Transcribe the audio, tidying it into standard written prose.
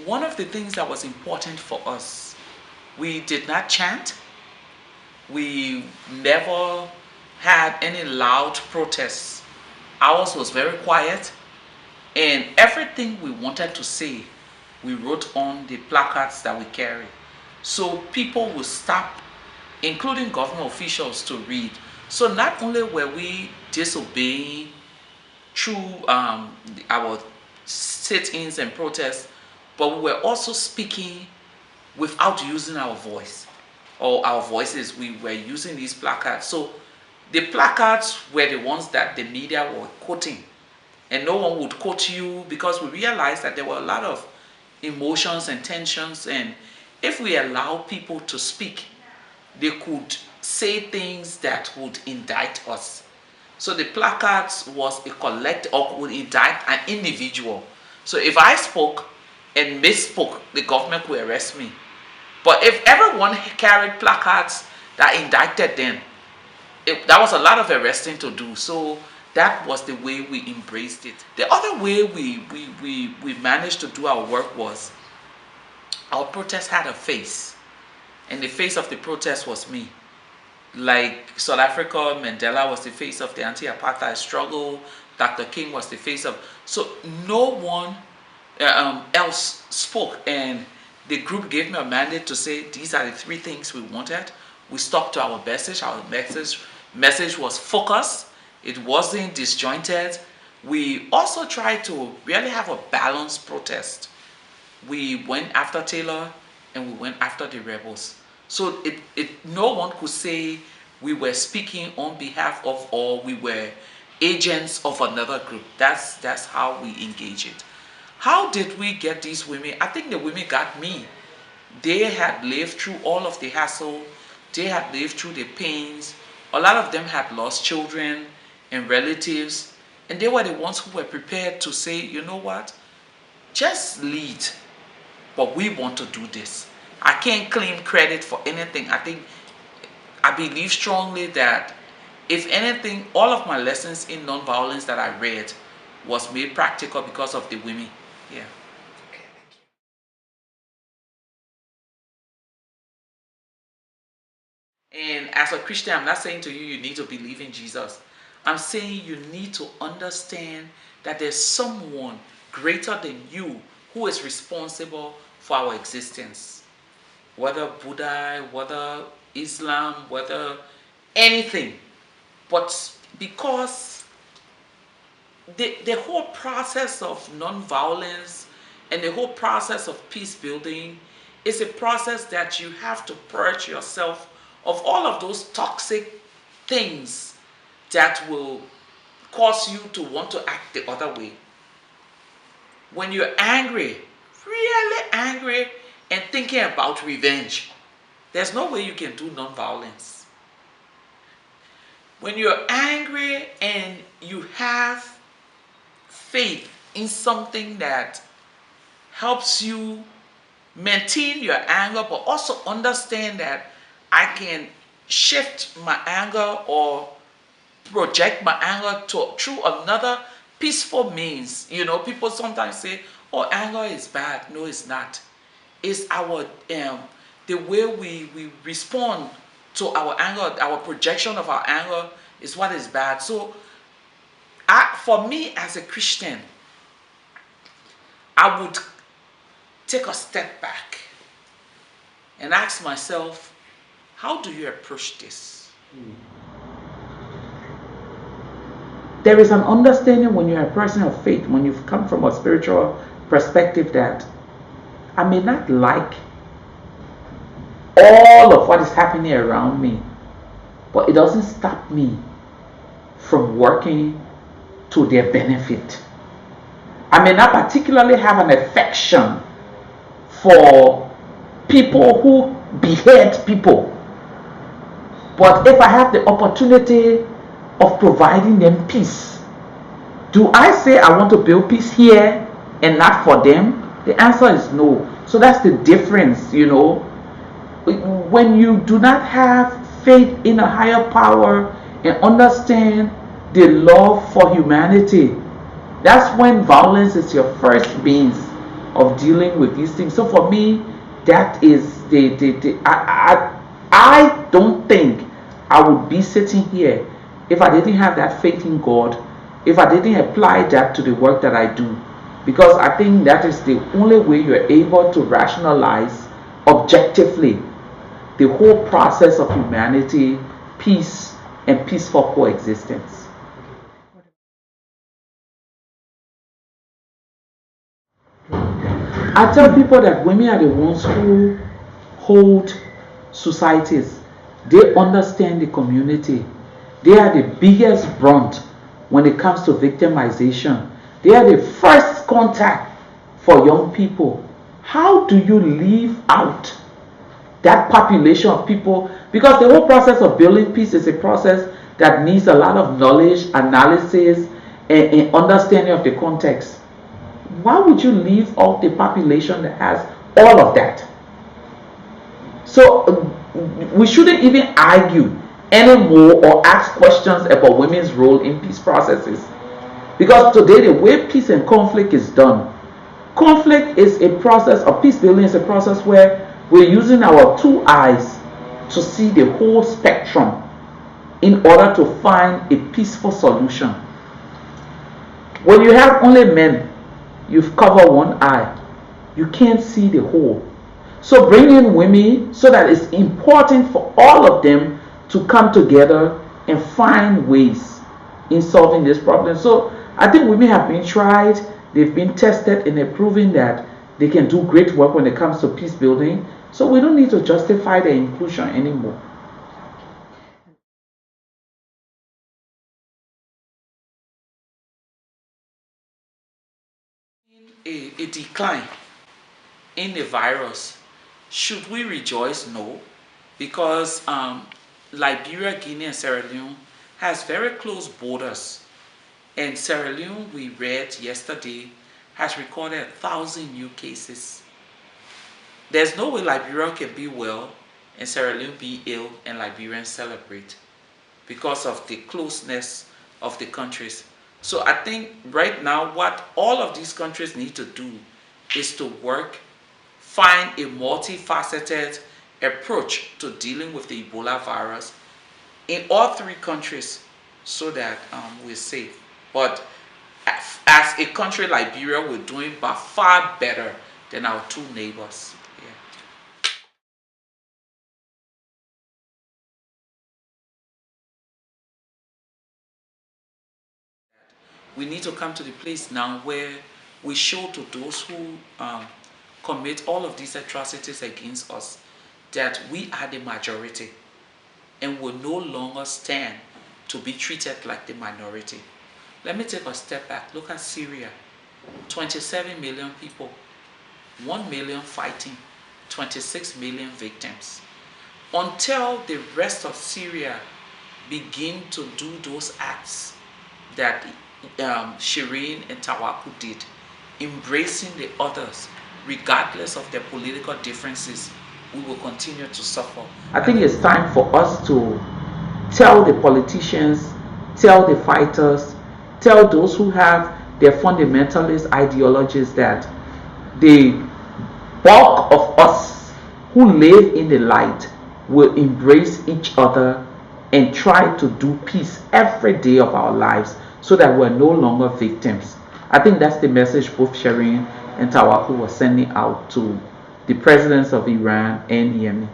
one of the things that was important for us, we did not chant. We never had any loud protests. Ours was very quiet, and everything we wanted to say, we wrote on the placards that we carry. So people would stop, including government officials, to read. So not only were we disobeying through our sit-ins and protests, but we were also speaking without using our voice or our voices. We were using these placards. So the placards were the ones that the media were quoting, and no one would quote you, because we realized that there were a lot of emotions and tensions, and if we allow people to speak, they could say things that would indict us. So the placards was a collective, or would indict an individual. So if I spoke and misspoke, the government could arrest me. But if everyone carried placards that indicted them, that was a lot of arresting to do. So that was the way we embraced it. The other way we managed to do our work was, our protest had a face, and the face of the protest was me. Like South Africa, Mandela was the face of the anti-apartheid struggle. Dr. King was the face of. So no one else spoke, and the group gave me a mandate to say these are the three things we wanted. We stuck to our message. Our message was focused. It wasn't disjointed. We also tried to really have a balanced protest. We went after Taylor and we went after the rebels. So no one could say we were speaking on behalf of, or we were agents of another group. That's how we engage it. How did we get these women? I think the women got me. They had lived through all of the hassle. They had lived through the pains. A lot of them had lost children and relatives, and they were the ones who were prepared to say, you know what, just lead, but we want to do this. I can't claim credit for anything. I believe strongly that, if anything, all of my lessons in nonviolence that I read was made practical because of the women. Yeah. Okay, thank you. And as a Christian, I'm not saying to you, you need to believe in Jesus. I'm saying you need to understand that there's someone greater than you who is responsible for our existence. Whether Buddha, whether Islam, whether anything. But because the whole process of nonviolence and the whole process of peace building is a process that you have to purge yourself of all of those toxic things that will cause you to want to act the other way. When you're angry, really angry, and thinking about revenge, there's no way you can do nonviolence. When you're angry and you have faith in something that helps you maintain your anger, but also understand that I can shift my anger or project my anger through another peaceful means. You know, people sometimes say, oh, anger is bad. No, it's not. It's our the way we respond to our anger, our projection of our anger is what is bad. So for me as a Christian, I would take a step back and ask myself, how do you approach this? There is an understanding when you're a person of faith, when you've come from a spiritual perspective, that I may not like all of what is happening around me, but it doesn't stop me from working to their benefit. I may not particularly have an affection for people who behead people, but if I have the opportunity of providing them peace, do I say I want to build peace here and not for them? The answer is no. So that's the difference, you know. When you do not have faith in a higher power and understand the love for humanity, that's when violence is your first means of dealing with these things. So for me, that is I don't think I would be sitting here if I didn't have that faith in God, if I didn't apply that to the work that I do. Because I think that is the only way you're able to rationalize objectively the whole process of humanity, peace, and peaceful coexistence. I tell people that women are the ones who hold societies. They understand the community. They are the biggest brunt when it comes to victimization. They are the first contact for young people. How do you leave out that population of people? Because the whole process of building peace is a process that needs a lot of knowledge, analysis, and understanding of the context. Why would you leave out the population that has all of that? So we shouldn't even argue anymore or ask questions about women's role in peace processes. Because today the way peace and conflict is done, conflict is a process, or peace building is a process where we're using our two eyes to see the whole spectrum in order to find a peaceful solution. When you have only men, you've covered one eye. You can't see the whole. So bring in women so that it's important for all of them to come together and find ways in solving this problem. So I think women have been tried, they've been tested, and they're proving that they can do great work when it comes to peace building. So we don't need to justify their inclusion anymore. A decline in the virus, should we rejoice? No, because Liberia, Guinea, and Sierra Leone has very close borders, and Sierra Leone, we read yesterday, has recorded 1,000 new cases. There's no way Liberia can be well and Sierra Leone be ill and Liberians celebrate, because of the closeness of the countries. So I think right now what all of these countries need to do is to work, find a multifaceted approach to dealing with the Ebola virus in all three countries, so that we're safe. But as a country, Liberia, we're doing by far better than our two neighbors. Yeah. We need to come to the place now where we show to those who commit all of these atrocities against us that we are the majority and will no longer stand to be treated like the minority. Let me take a step back. Look at Syria. 27 million people, 1 million fighting, 26 million victims. Until the rest of Syria begin to do those acts that Shireen and Tawaku did, embracing the others, regardless of their political differences, we will continue to suffer. I think it's time for us to tell the politicians, tell the fighters, tell those who have their fundamentalist ideologies that the bulk of us who live in the light will embrace each other and try to do peace every day of our lives, so that we're no longer victims. I think that's the message both Shireen and Tawaku were sending out to the presidents of Iran and Yemen.